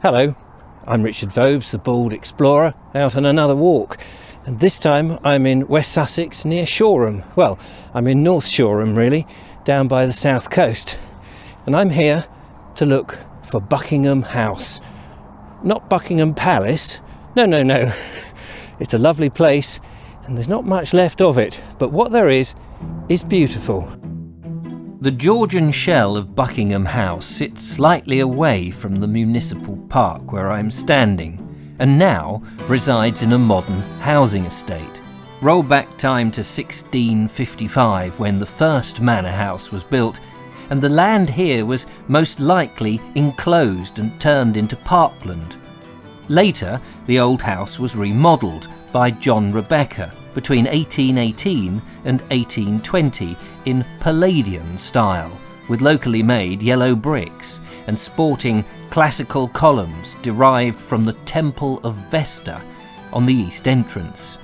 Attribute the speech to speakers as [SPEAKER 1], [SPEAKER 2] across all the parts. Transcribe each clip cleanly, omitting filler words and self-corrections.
[SPEAKER 1] Hello, I'm Richard Vobes, the bald explorer, out on another walk. And this time I'm in West Sussex near Shoreham. Well, I'm in North Shoreham really, down by the south coast. And I'm here to look for Buckingham House. Not Buckingham Palace, no. It's a lovely place and there's not much left of it, but what there is beautiful. The Georgian shell of Buckingham House sits slightly away from the municipal park where I'm standing, and now resides in a modern housing estate. Roll back time to 1655 when the first manor house was built, and the land here was most likely enclosed and turned into parkland. Later, the old house was remodelled by John Rebecca between 1818 and 1820 in Palladian style, with locally made yellow bricks and sporting classical columns derived from the Temple of Vesta on the east entrance.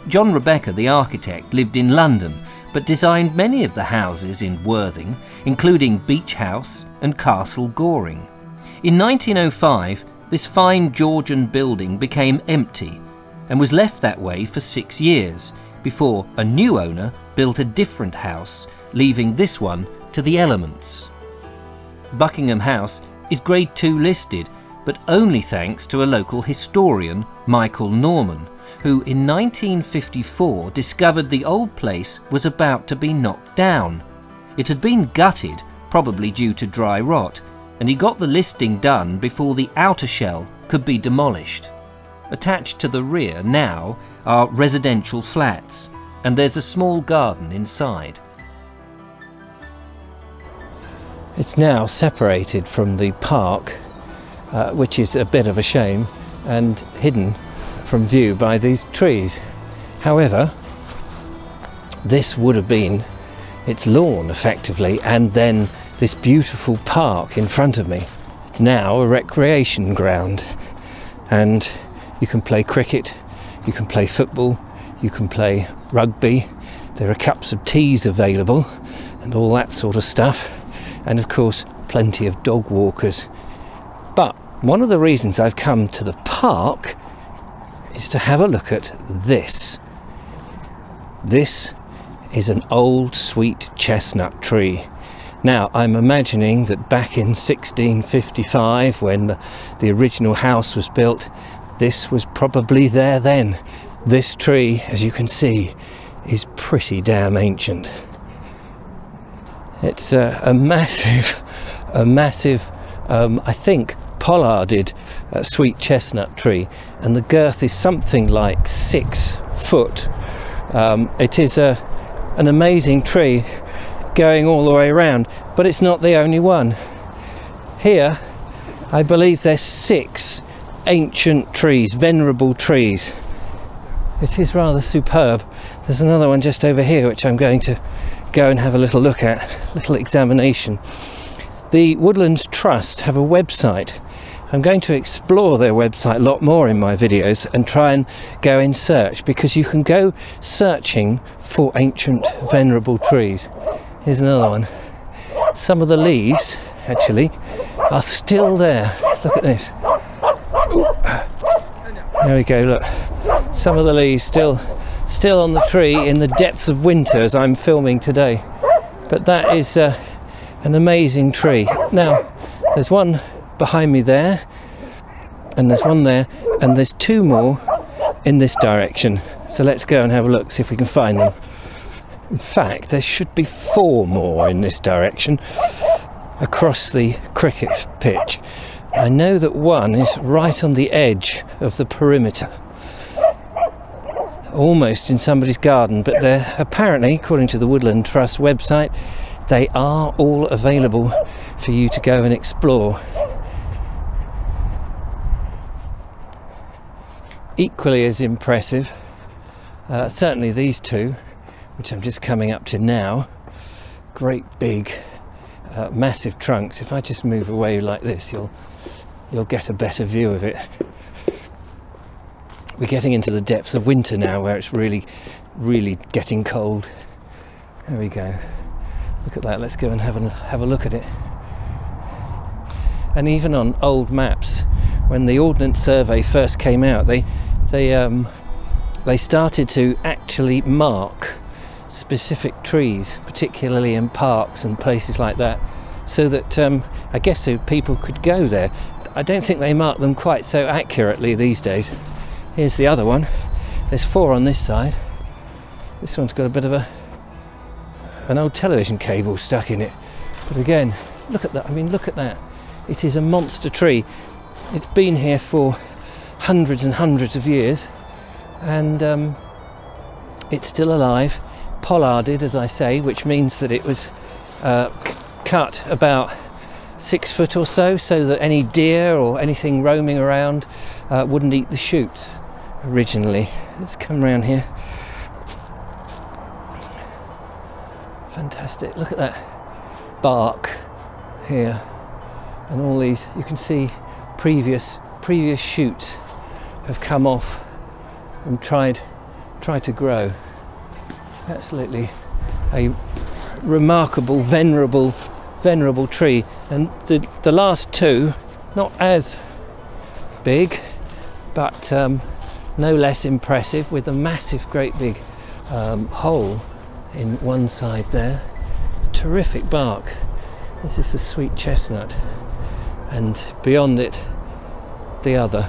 [SPEAKER 1] John Rebecca, the architect, lived in London, but designed many of the houses in Worthing, including Beach House and Castle Goring. In 1905, this fine Georgian building became empty and was left that way for 6 years before a new owner built a different house, leaving this one to the elements. Buckingham House is Grade 2 listed, but only thanks to a local historian, Michael Norman, who in 1954 discovered the old place was about to be knocked down. It had been gutted, probably due to dry rot, and he got the listing done before the outer shell could be demolished. Attached to the rear now are residential flats, and there's a small garden inside. It's now separated from the park, which is a bit of a shame, and hidden from view by these trees. However, this would have been its lawn effectively, and then this beautiful park in front of me. It's now a recreation ground, and you can play cricket, you can play football, you can play rugby. There are cups of teas available and all that sort of stuff, and of course plenty of dog walkers. But one of the reasons I've come to the park is to have a look at this. This is an old sweet chestnut tree. Now, I'm imagining that back in 1655, when the original house was built, this was probably there then. This tree, as you can see, is pretty damn ancient. It's a massive, I think, pollarded sweet chestnut tree, and the girth is something like 6 foot. It is an amazing tree going all the way around, but it's not the only one. Here, I believe there's 6 ancient trees, venerable trees. It is rather superb. There's another one just over here which I'm going to go and have a little look at, little examination. The Woodlands Trust have a website. I'm going to explore their website a lot more in my videos and try and go in search, because you can go searching for ancient venerable trees. Here's another one. Some of the leaves actually are still there. Look at this. There we go, look. Some of the leaves still on the tree in the depths of winter as I'm filming today. But that is an amazing tree. Now, there's one behind me there, and there's one there, and there's 2 more in this direction. So let's go and have a look, see if we can find them. In fact, there should be 4 more in this direction across the cricket pitch. I know that one is right on the edge of the perimeter, almost in somebody's garden, but they're apparently, according to the Woodland Trust website, they are all available for you to go and explore. Equally as impressive, certainly these 2, which I'm just coming up to now. Great big, massive trunks. If I just move away like this, you'll get a better view of it. We're getting into the depths of winter now, where it's really getting cold. There we go. Look at that. Let's go and have a look at it. And even on old maps when the Ordnance Survey first came out, they started to actually mark specific trees, particularly in parks and places like that, so that I guess so people could go there. I don't think they mark them quite so accurately these days. Here's the other one. There's 4 on this side. This one's got a bit of an old television cable stuck in it. But again, look at that. I mean, look at that. It is a monster tree. It's been here for hundreds and hundreds of years, and it's still alive, pollarded, as I say, which means that it was cut about 6 foot or so that any deer or anything roaming around wouldn't eat the shoots originally. Let's come around here. Fantastic. Look at that bark here, and all these, you can see previous shoots have come off and tried to grow. Absolutely a remarkable, venerable tree. And the last 2, not as big, but no less impressive, with a massive, great big hole in one side there. It's terrific bark. This is the sweet chestnut, and beyond it the other,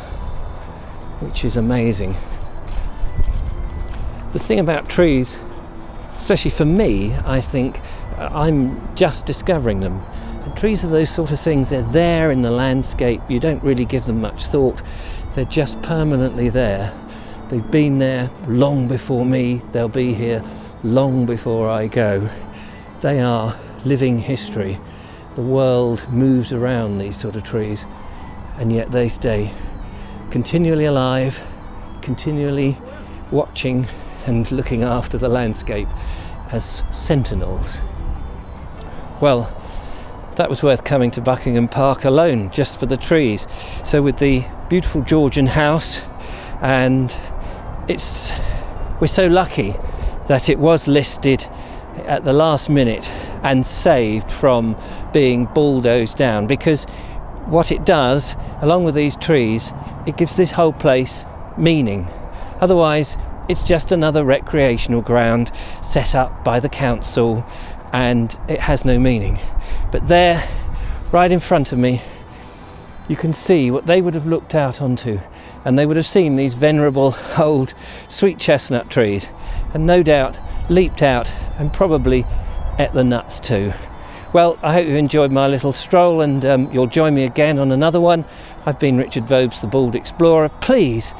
[SPEAKER 1] which is amazing. The thing about trees, especially for me, I think I'm just discovering them. And trees are those sort of things, they're there in the landscape, you don't really give them much thought, they're just permanently there. They've been there long before me, they'll be here long before I go. They are living history. The world moves around these sort of trees, and yet they stay continually alive, continually watching and looking after the landscape as sentinels. Well, that was worth coming to Buckingham Park alone, just for the trees. So with the beautiful Georgian house, and we're so lucky that it was listed at the last minute and saved from being bulldozed down, because what it does, along with these trees, it gives this whole place meaning. Otherwise, it's just another recreational ground set up by the council, and it has no meaning. But there, right in front of me, you can see what they would have looked out onto, and they would have seen these venerable old sweet chestnut trees, and no doubt leaped out and probably ate the nuts too. Well, I hope you enjoyed my little stroll, and you'll join me again on another one. I've been Richard Vobes, the Bald Explorer. Please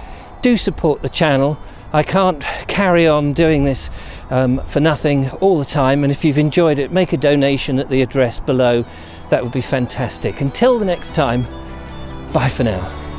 [SPEAKER 1] do support the channel. I can't carry on doing this for nothing all the time, and if you've enjoyed it, make a donation at the address below. That would be fantastic. Until the next time, bye for now.